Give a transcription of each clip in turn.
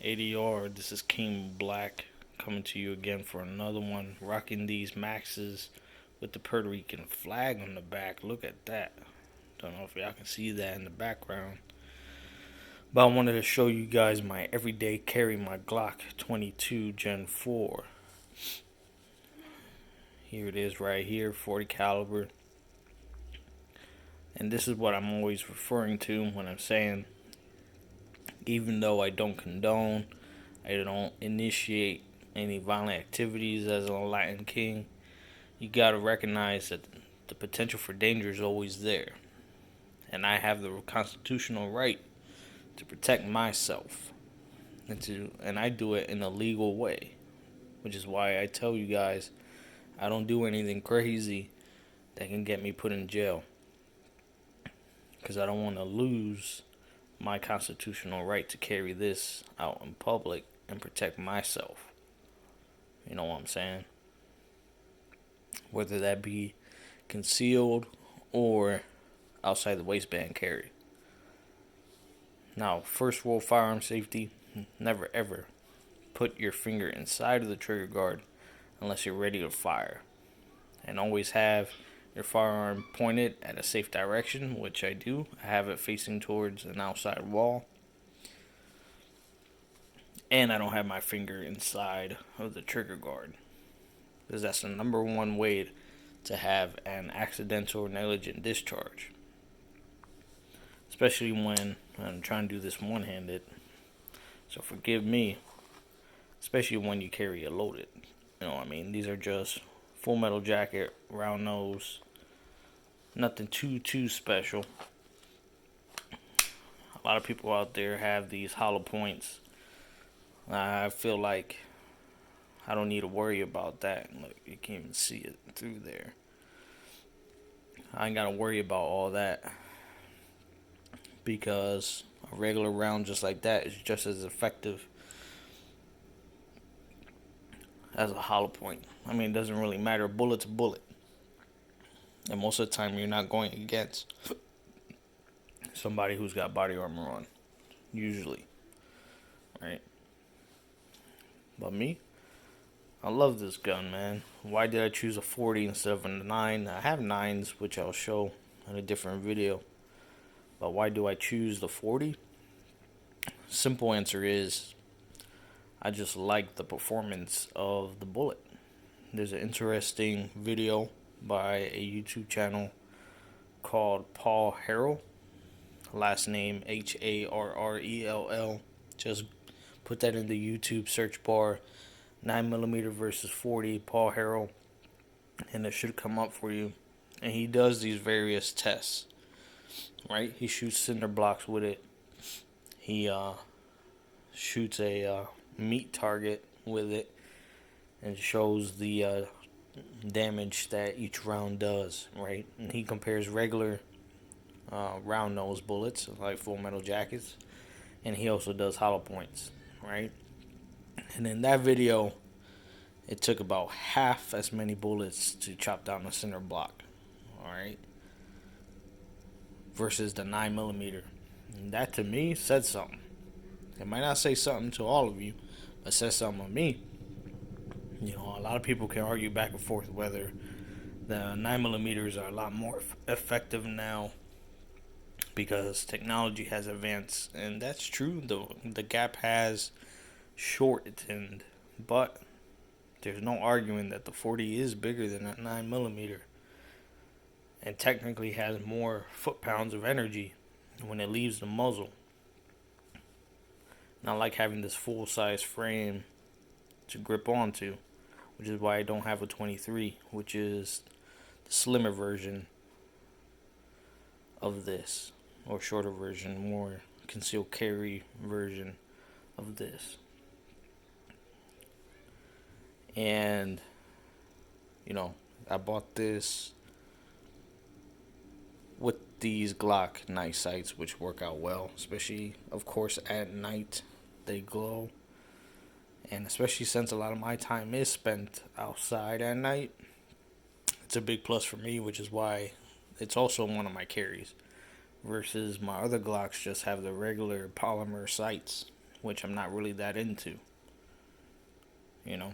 ADR. This is King Black coming to you again for another one. Rocking these Maxes with the Puerto Rican flag on the back. Look at that. Don't know if y'all can see that in the background. But I wanted to show you guys my everyday carry, my Glock 22 Gen 4. Here it is right here, 40 caliber. And this is what I'm always referring to when I'm saying, even though I don't condone, I don't initiate any violent activities as a Latin king, you gotta recognize that the potential for danger is always there. And I have the constitutional right to protect myself. And I do it in a legal way. Which is why I tell you guys I don't do anything crazy that can get me put in jail. Because I don't want to lose my constitutional right to carry this out in public and protect myself. You know what I'm saying? Whether that be concealed or outside the waistband carry. Now, first rule firearm safety, never ever put your finger inside of the trigger guard unless you're ready to fire. And always have your firearm pointed at a safe direction, which I do. I have it facing towards an outside wall. And I don't have my finger inside of the trigger guard. Because that's the number one way to have an accidental or negligent discharge. Especially when I'm trying to do this one-handed. So forgive me. Especially when you carry it loaded. You know what I mean? These are just full metal jacket, round nose. Nothing too special. A lot of people out there have these hollow points. I feel like I don't need to worry about that. Look, you can't even see it through there. I ain't got to worry about all that. Because a regular round just like that is just as effective as a hollow point. I mean, it doesn't really matter. Bullet's a bullet. And most of the time, you're not going against somebody who's got body armor on. Usually. Right? But me, I love this gun, man. Why did I choose a 40 instead of a 9? I have 9s, which I'll show in a different video. But why do I choose the 40? Simple answer is, I just like the performance of the bullet. There's an interesting video by a YouTube channel called Paul Harrell. Last name Harrell. Just put that in the YouTube search bar. 9mm versus 40, Paul Harrell. And it should come up for you. And he does these various tests. Right? He shoots cinder blocks with it. He shoots a meat target with it. And shows the damage that each round does, right? And he compares regular round nose bullets, like full metal jackets, and he also does hollow points, right? And in that video, it took about half as many bullets to chop down a cinder block, alright? Versus the 9mm. And that to me said something. It might not say something to all of you, but it says something to me. You know, a lot of people can argue back and forth whether the 9mm are a lot more effective now because technology has advanced, and that's true. The gap has shortened, but there's no arguing that the 40 is bigger than that 9mm and technically has more foot-pounds of energy when it leaves the muzzle. And I like having this full-size frame to grip onto, which is why I don't have a 23, which is the slimmer version of this, or shorter version, more concealed carry version of this. And you know, I bought this with these Glock night sights, which work out well, especially of course at night. They glow. And especially since a lot of my time is spent outside at night, it's a big plus for me, which is why it's also one of my carries. Versus my other Glocks just have the regular polymer sights, which I'm not really that into, you know.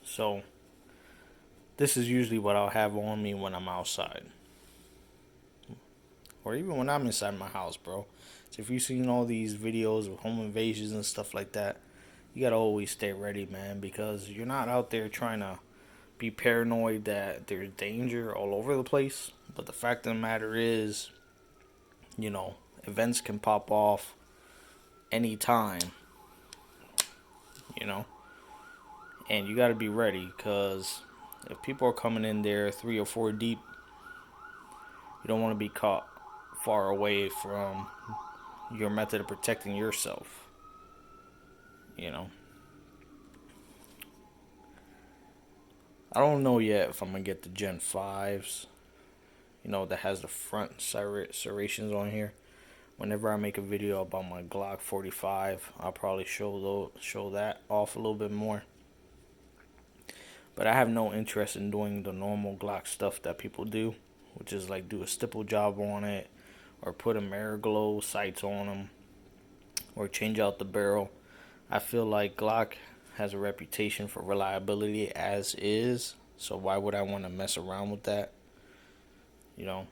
So this is usually what I'll have on me when I'm outside, or even when I'm inside my house, bro. So if you've seen all these videos of home invasions and stuff like that, you gotta always stay ready, man, because you're not out there trying to be paranoid that there's danger all over the place. But the fact of the matter is, you know, events can pop off anytime, you know, and you got to be ready because if people are coming in there 3 or 4 deep, you don't want to be caught far away from your method of protecting yourself, you know. I don't know yet if I'm going to get the Gen 5s, you know, that has the front serrations on here. Whenever I make a video about my Glock 45, I'll probably show that off a little bit more. But I have no interest in doing the normal Glock stuff that people do, which is like do a stipple job on it, or put a Mariglow sights on them, or change out the barrel. I feel like Glock has a reputation for reliability as is, so why would I want to mess around with that? You know,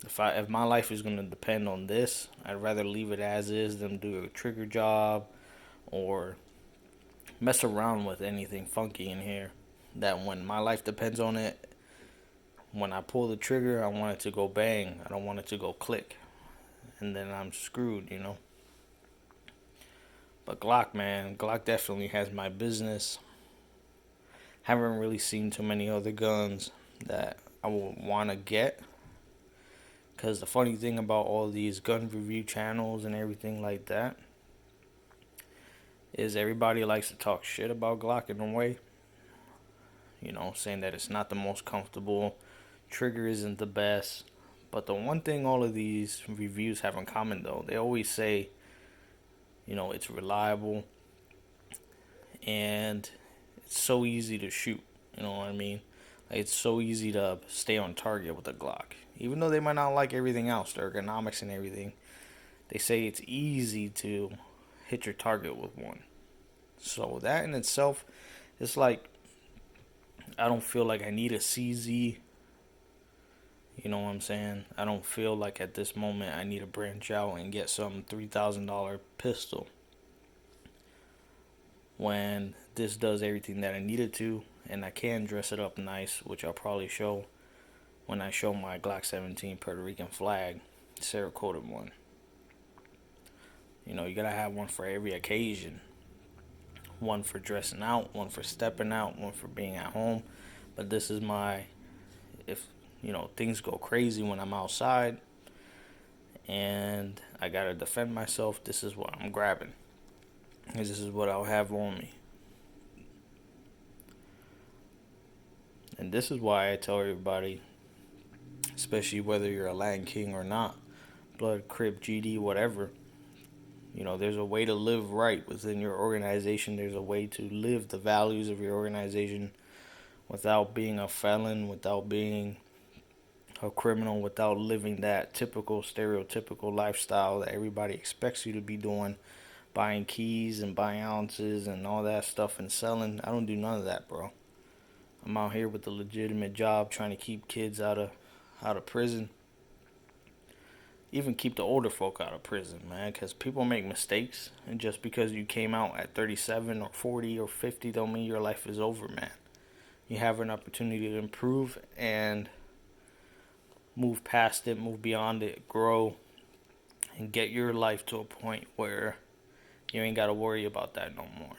if my life is gonna depend on this, I'd rather leave it as is than do a trigger job or mess around with anything funky in here. That when my life depends on it, when I pull the trigger, I want it to go bang. I don't want it to go click, and then I'm screwed, you know. But Glock, man, Glock definitely has my business. Haven't really seen too many other guns that I would want to get. Because the funny thing about all these gun review channels and everything like that is everybody likes to talk shit about Glock in a way. You know, saying that it's not the most comfortable, trigger isn't the best. But the one thing all of these reviews have in common, though, they always say, you know, it's reliable and it's so easy to shoot. You know what I mean? Like, it's so easy to stay on target with a Glock. Even though they might not like everything else, the ergonomics and everything, they say it's easy to hit your target with one. So that in itself, it's like, I don't feel like I need a CZ. You know what I'm saying? I don't feel like at this moment I need to branch out and get some $3,000 pistol. When this does everything that I needed to, and I can dress it up nice, which I'll probably show when I show my Glock 17 Puerto Rican flag, Cerakoted one. You know, you gotta have one for every occasion. One for dressing out, one for stepping out, one for being at home. But this is my, if, you know, things go crazy when I'm outside and I gotta defend myself, this is what I'm grabbing. Because this is what I'll have on me. And this is why I tell everybody, especially whether you're a Latin King or not, Blood, Crip, GD, whatever, you know, there's a way to live right within your organization. There's a way to live the values of your organization without being a felon, without being a criminal, without living that typical, stereotypical lifestyle that everybody expects you to be doing, buying keys and buying ounces and all that stuff and selling. I don't do none of that, bro. I'm out here with a legitimate job trying to keep kids out of prison. Even keep the older folk out of prison, man, because people make mistakes, and just because you came out at 37 or 40 or 50 don't mean your life is over, man. You have an opportunity to improve and move past it, move beyond it, grow, and get your life to a point where you ain't got to worry about that no more.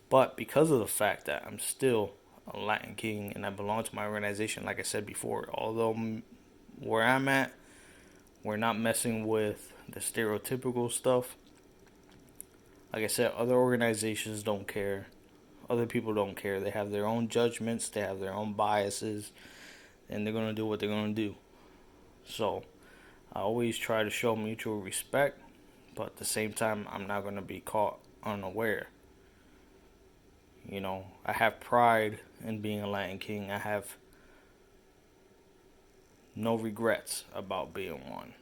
But because of the fact that I'm still a Latin King and I belong to my organization, like I said before, although where I'm at, we're not messing with the stereotypical stuff. Like I said, other organizations don't care. Other people don't care. They have their own judgments. They have their own biases. And they're going to do what they're going to do. So, I always try to show mutual respect. But at the same time, I'm not going to be caught unaware. You know, I have pride in being a Latin King. I have no regrets about being one.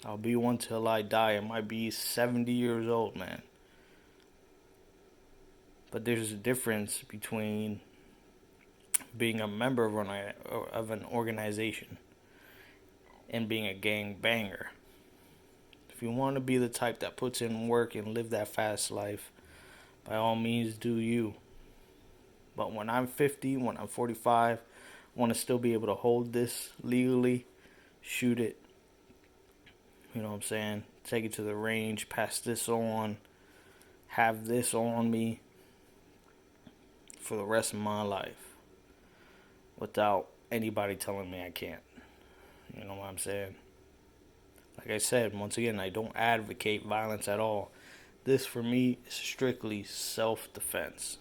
I'll be one till I die. I might be 70 years old, man. But there's a difference between being a member of an organization and being a gang banger. If you want to be the type that puts in work and live that fast life, by all means do you. But when I'm 50, when I'm 45, I want to still be able to hold this legally, shoot it, you know what I'm saying? Take it to the range, pass this on, have this on me for the rest of my life without anybody telling me I can't. You know what I'm saying? Like I said, once again, I don't advocate violence at all. This for me is strictly self-defense.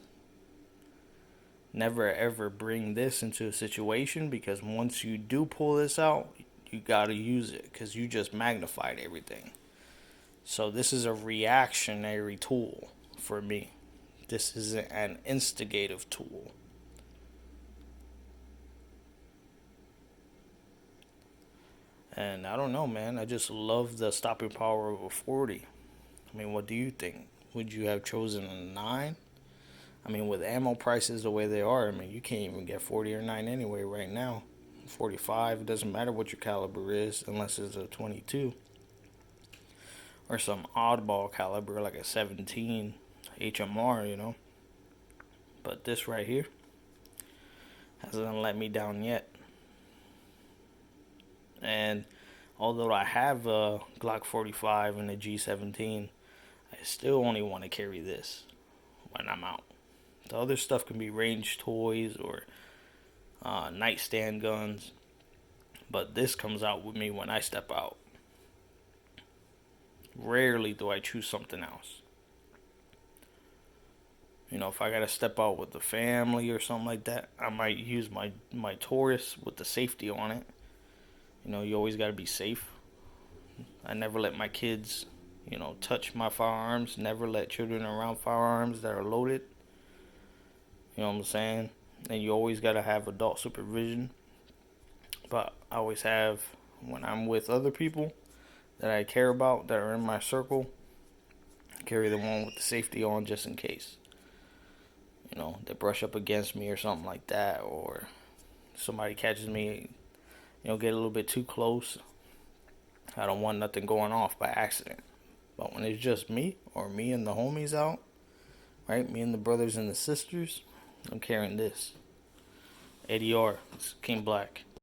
Never ever bring this into a situation, because once you do pull this out, you gotta use it because you just magnified everything. So this is a reactionary tool for me. This is an instigative tool. And I don't know, man. I just love the stopping power of a 40. I mean, what do you think? Would you have chosen a 9? I mean, with ammo prices the way they are, I mean, you can't even get 40 or 9 anyway right now. 45, it doesn't matter what your caliber is unless it's a 22. Or some oddball caliber like a 17 HMR, you know. But this right here hasn't let me down yet. And although I have a Glock 45 and a G17, I still only want to carry this when I'm out. The other stuff can be range toys or nightstand guns, but this comes out with me when I step out. Rarely do I choose something else. You know, if I gotta step out with the family or something like that, I might use my Taurus with the safety on it. You know, you always gotta be safe. I never let my kids, you know, touch my firearms. Never let children around firearms that are loaded. You know what I'm saying? And you always gotta have adult supervision. But I always have, when I'm with other people that I care about, that are in my circle, carry the one with the safety on just in case. You know, they brush up against me or something like that, or somebody catches me, you know, get a little bit too close. I don't want nothing going off by accident. But when it's just me, or me and the homies out, right? Me and the brothers and the sisters, I'm carrying this. ADR, it's King Black.